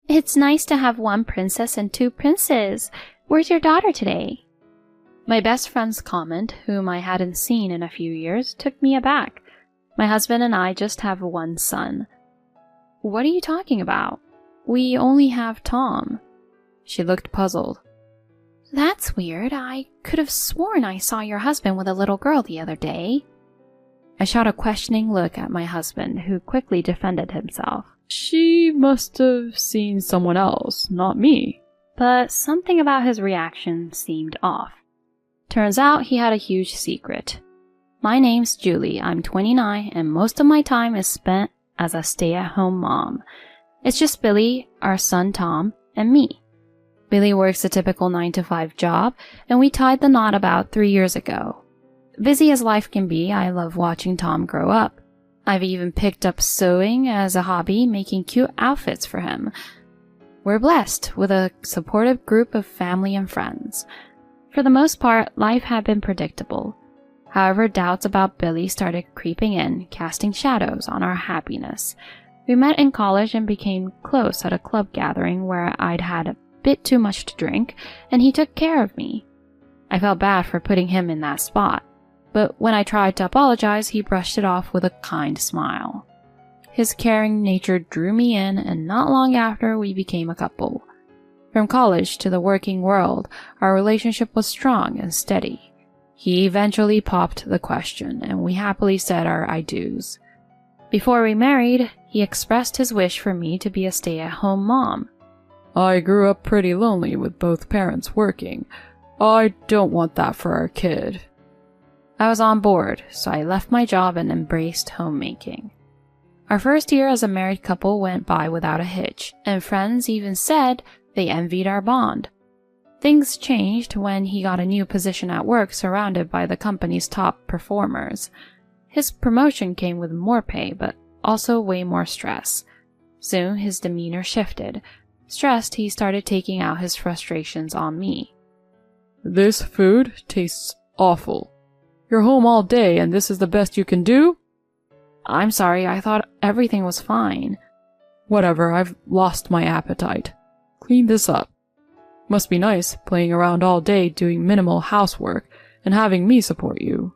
It's nice to have one princess and two princes. Where's your daughter today? My best friend's comment, whom I hadn't seen in a few years, took me aback. My husband and I just have one son. What are you talking about? We only have Tom. She looked puzzled. That's weird. I could have sworn I saw your husband with a little girl the other day. I shot a questioning look at my husband, who quickly defended himself. She must have seen someone else, not me. But something about his reaction seemed off. Turns out he had a huge secret. My name's Julie, I'm 29, and most of my time is spent as a stay-at-home mom. It's just Billy, our son Tom, and me. Billy works a typical 9-to-5 job, and we tied the knot about 3 years ago. Busy as life can be, I love watching Tom grow up. I've even picked up sewing as a hobby, making cute outfits for him. We're blessed with a supportive group of family and friends. For the most part, life had been predictable. However, doubts about Billy started creeping in, casting shadows on our happiness. We met in college and became close at a club gathering where I'd had a bit too much to drink, and he took care of me. I felt bad for putting him in that spot, but when I tried to apologize, he brushed it off with a kind smile. His caring nature drew me in, and not long after, we became a couple. From college to the working world, our relationship was strong and steady. He eventually popped the question, and we happily said our I do's. Before we married, he expressed his wish for me to be a stay-at-home mom. I grew up pretty lonely with both parents working. I don't want that for our kid. I was on board, so I left my job and embraced homemaking. Our first year as a married couple went by without a hitch, and friends even said they envied our bond. Things changed when he got a new position at work surrounded by the company's top performers. His promotion came with more pay, but also way more stress. Soon his demeanor shifted. Stressed, he started taking out his frustrations on me. This food tastes awful. You're home all day and this is the best you can do? I'm sorry, I thought everything was fine. Whatever, I've lost my appetite. Clean this up. Must be nice playing around all day doing minimal housework and having me support you.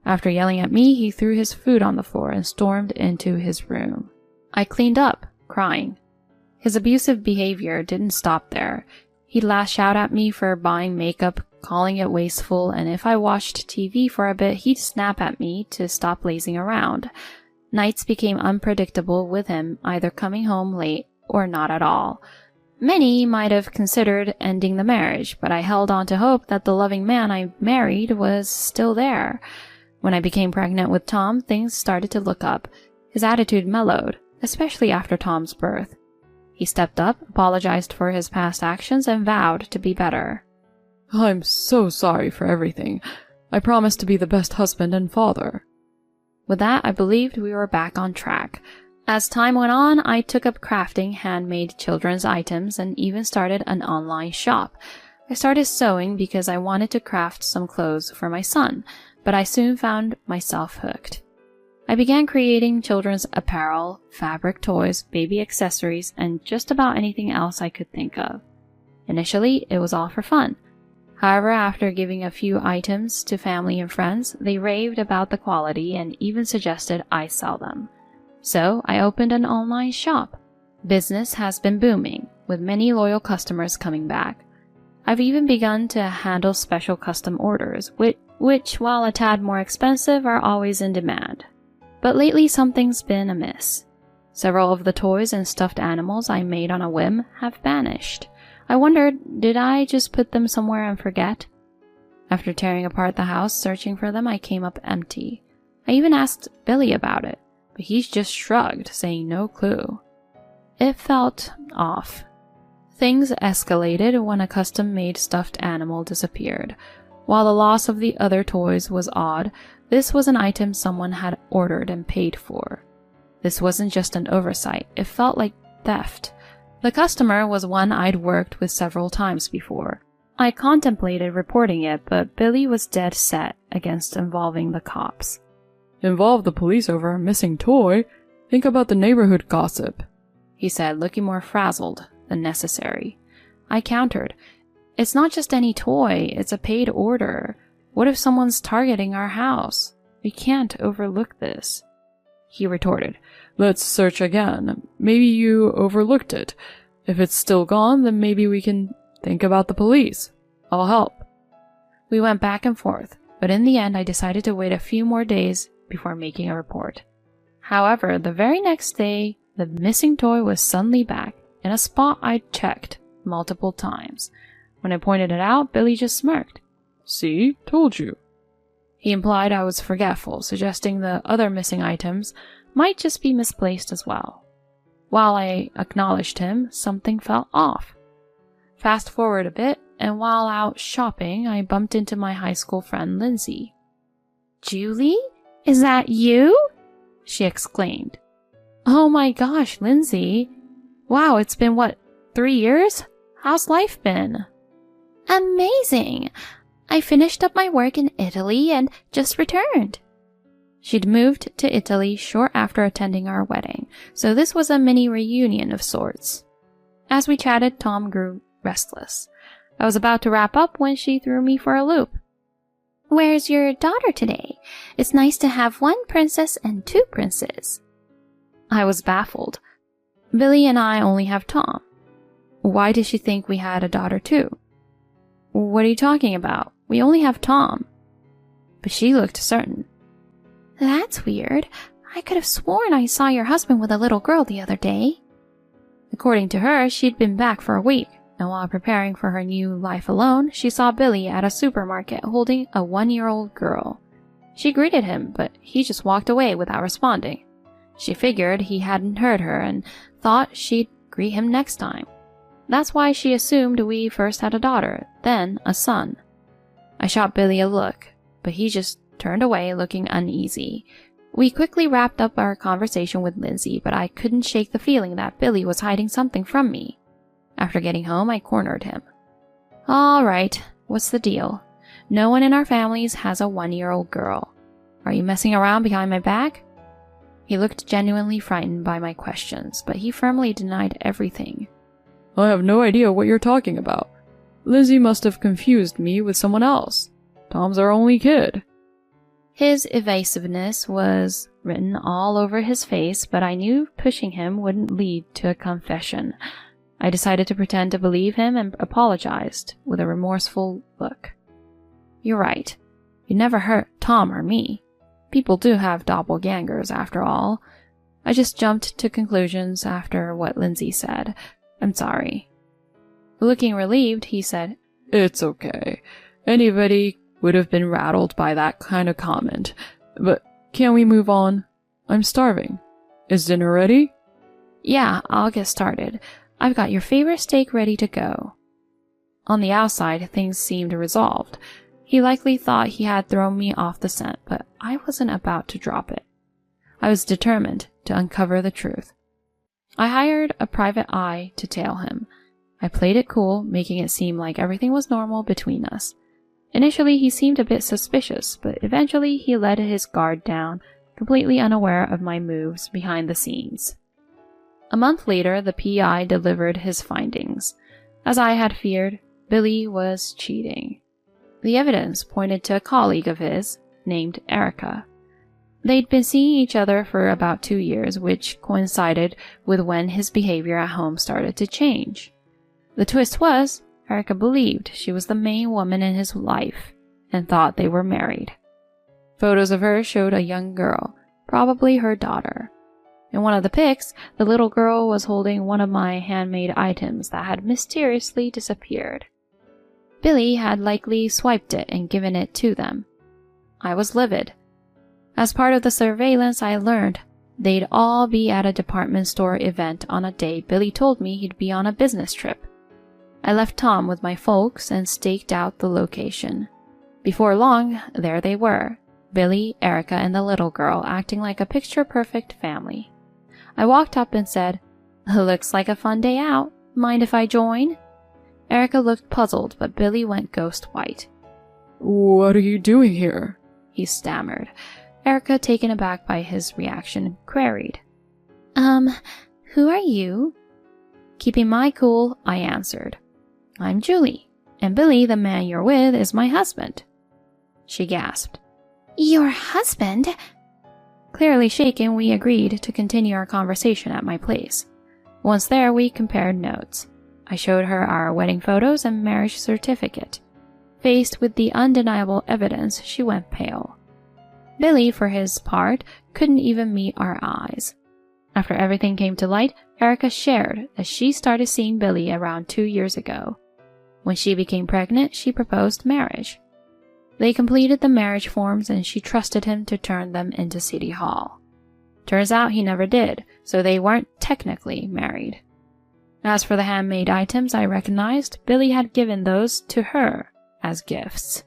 After yelling at me, he threw his food on the floor and stormed into his room. I cleaned up, crying. His abusive behavior didn't stop there. He'd lash out at me for buying makeup, calling it wasteful, and if I watched TV for a bit, he'd snap at me to stop lazing around. Nights became unpredictable with him either coming home late or not at all. Many might have considered ending the marriage, but I held on to hope that the loving man I married was still there. When I became pregnant with Tom, things started to look up. His attitude mellowed, especially after Tom's birth. He stepped up, apologized for his past actions, and vowed to be better. I'm so sorry for everything. I promise to be the best husband and father. With that, I believed we were back on track. As time went on, I took up crafting handmade children's items and even started an online shop. I started sewing because I wanted to craft some clothes for my son, but I soon found myself hooked. I began creating children's apparel, fabric toys, baby accessories, and just about anything else I could think of. Initially, it was all for fun. However, after giving a few items to family and friends, they raved about the quality and even suggested I sell them. So, I opened an online shop. Business has been booming, with many loyal customers coming back. I've even begun to handle special custom orders, which, while a tad more expensive, are always in demand. But lately something's been amiss. Several of the toys and stuffed animals I made on a whim have vanished. I wondered, did I just put them somewhere and forget? After tearing apart the house searching for them, I came up empty. I even asked Billy about it, but he just shrugged, saying no clue. It felt off. Things escalated when a custom-made stuffed animal disappeared. While the loss of the other toys was odd, this was an item someone had ordered and paid for. This wasn't just an oversight, it felt like theft. The customer was one I'd worked with several times before. I contemplated reporting it, but Billy was dead set against involving the cops. Involve the police over a missing toy? Think about the neighborhood gossip. he said, looking more frazzled than necessary. I countered, "It's not just any toy, it's a paid order. What if someone's targeting our house? We can't overlook this." He retorted, "Let's search again. Maybe you overlooked it. If it's still gone, then maybe we can think about the police. I'll help." We went back and forth, but in the end I decided to wait a few more days before making a report. However, the very next day, the missing toy was suddenly back in a spot I'd checked multiple times. When I pointed it out, Billy just smirked. "See? Told you." He implied I was forgetful, suggesting the other missing items might just be misplaced as well. While I acknowledged him, something felt off. Fast forward a bit, and while out shopping, I bumped into my high school friend Lindsay. "Julie? Is that you?" she exclaimed. "Oh my gosh, Lindsay. Wow, it's been 3 years? How's life been?" "Amazing. I finished up my work in Italy and just returned." She'd moved to Italy short after attending our wedding, so this was a mini reunion of sorts. As we chatted, Tom grew restless. I was about to wrap up when she threw me for a loop. "Where's your daughter today? It's nice to have one princess and two princes." I was baffled. "Billy and I only have Tom." Why did she think we had a daughter too? "What are you talking about? We only have Tom." But she looked certain. "That's weird. I could have sworn I saw your husband with a little girl the other day." According to her, she'd been back for a week, and while preparing for her new life alone, she saw Billy at a supermarket holding a 1-year-old girl. She greeted him, but he just walked away without responding. She figured he hadn't heard her and thought she'd greet him next time. That's why she assumed we first had a daughter, then a son. I shot Billy a look, but he just turned away looking uneasy. We quickly wrapped up our conversation with Lindsay, but I couldn't shake the feeling that Billy was hiding something from me. After getting home, I cornered him. "All right, what's the deal? No one in our families has a 1-year-old girl. Are you messing around behind my back?" He looked genuinely frightened by my questions, but he firmly denied everything. "I have no idea what you're talking about. Lizzie must have confused me with someone else. Tom's our only kid." His evasiveness was written all over his face, but I knew pushing him wouldn't lead to a confession. I decided to pretend to believe him and apologized with a remorseful look. "You're right. You never hurt Tom or me. People do have doppelgangers after all. I just jumped to conclusions after what Lindsay said. I'm sorry." Looking relieved, he said, "It's okay. Anybody would have been rattled by that kind of comment. But can we move on? I'm starving. Is dinner ready?" "Yeah, I'll get started. I've got your favorite steak ready to go." On the outside, things seemed resolved. He likely thought he had thrown me off the scent, but I wasn't about to drop it. I was determined to uncover the truth. I hired a private eye to tail him. I played it cool, making it seem like everything was normal between us. Initially, he seemed a bit suspicious, but eventually he let his guard down, completely unaware of my moves behind the scenes. A month later, the PI delivered his findings. As I had feared, Billy was cheating. The evidence pointed to a colleague of his, named Erica. They'd been seeing each other for about 2 years, which coincided with when his behavior at home started to change. The twist was, Erica believed she was the main woman in his life, and thought they were married. Photos of her showed a young girl, probably her daughter. In one of the pics, the little girl was holding one of my handmade items that had mysteriously disappeared. Billy had likely swiped it and given it to them. I was livid. As part of the surveillance, I learned they'd all be at a department store event on a day Billy told me he'd be on a business trip. I left Tom with my folks and staked out the location. Before long, there they were, Billy, Erica, and the little girl acting like a picture-perfect family. I walked up and said, "Looks like a fun day out. Mind if I join?" Erica looked puzzled, but Billy went ghost white. "What are you doing here?" he stammered. Erica, taken aback by his reaction, queried, Who are you? Keeping my cool, I answered, I'm Julie, and Billy, the man you're with, is my husband. She gasped. Your husband? Clearly shaken, we agreed to continue our conversation at my place. Once there, we compared notes. I showed her our wedding photos and marriage certificate. Faced with the undeniable evidence, she went pale. Billy, for his part, couldn't even meet our eyes. After everything came to light, Erica shared that she started seeing Billy around 2 years ago. When she became pregnant, she proposed marriage. They completed the marriage forms and she trusted him to turn them into City Hall. Turns out he never did, so they weren't technically married. As for the handmade items I recognized, Billy had given those to her as gifts.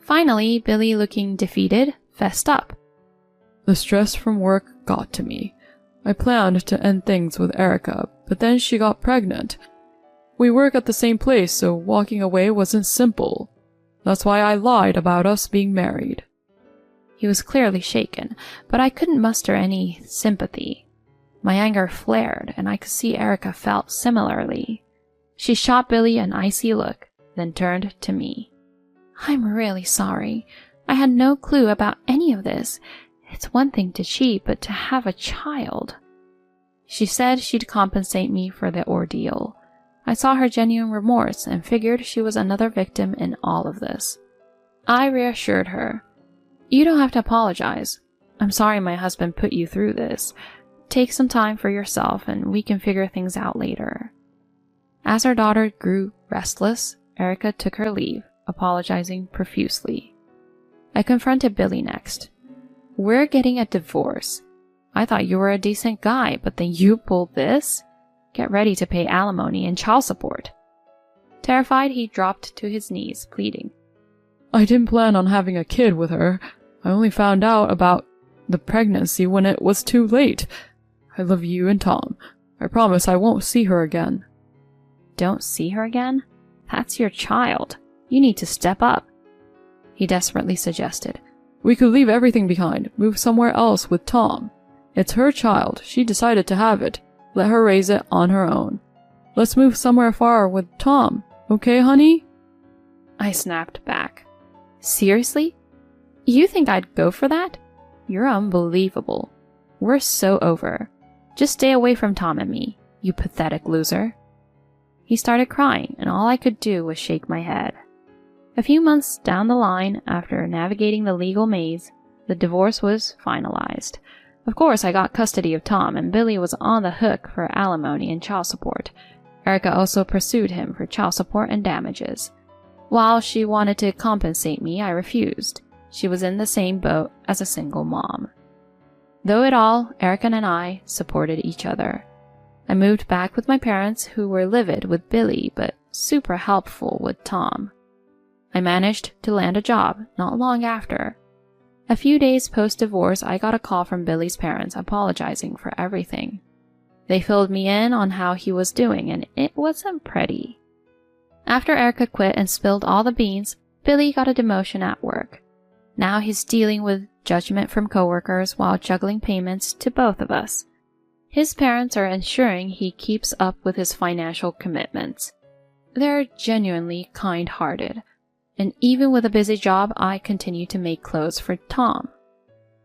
Finally, Billy, looking defeated, fessed up. The stress from work got to me. I planned to end things with Erica, but then she got pregnant. We work at the same place, so walking away wasn't simple. That's why I lied about us being married. He was clearly shaken, but I couldn't muster any sympathy. My anger flared, and I could see Erica felt similarly. She shot Billy an icy look, then turned to me. I'm really sorry. I had no clue about any of this. It's one thing to cheat, but to have a child. She said she'd compensate me for the ordeal. I saw her genuine remorse and figured she was another victim in all of this. I reassured her. You don't have to apologize. I'm sorry my husband put you through this. Take some time for yourself and we can figure things out later. As our daughter grew restless, Erica took her leave, apologizing profusely. I confronted Billy next. We're getting a divorce. I thought you were a decent guy, but then you pulled this? Get ready to pay alimony and child support. Terrified, he dropped to his knees, pleading. I didn't plan on having a kid with her. I only found out about the pregnancy when it was too late. I love you and Tom. I promise I won't see her again. Don't see her again? That's your child. You need to step up. He desperately suggested. We could leave everything behind, move somewhere else with Tom. It's her child. She decided to have it. Let her raise it on her own. Let's move somewhere far with Tom. Okay, honey? I snapped back. Seriously? You think I'd go for that? You're unbelievable. We're so over. Just stay away from Tom and me, you pathetic loser. He started crying, and all I could do was shake my head. A few months down the line, after navigating the legal maze, the divorce was finalized. Of course, I got custody of Tom, and Billy was on the hook for alimony and child support. Erica also pursued him for child support and damages. While she wanted to compensate me, I refused. She was in the same boat as a single mom. Though it all, Erica and I supported each other. I moved back with my parents, who were livid with Billy, but super helpful with Tom. I managed to land a job not long after. A few days post-divorce, I got a call from Billy's parents apologizing for everything. They filled me in on how he was doing, and it wasn't pretty. After Erica quit and spilled all the beans, Billy got a demotion at work. Now he's dealing with judgment from coworkers while juggling payments to both of us. His parents are ensuring he keeps up with his financial commitments. They're genuinely kind-hearted. And even with a busy job, I continue to make clothes for Tom.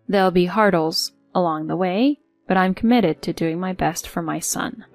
There'll be hurdles along the way, but I'm committed to doing my best for my son.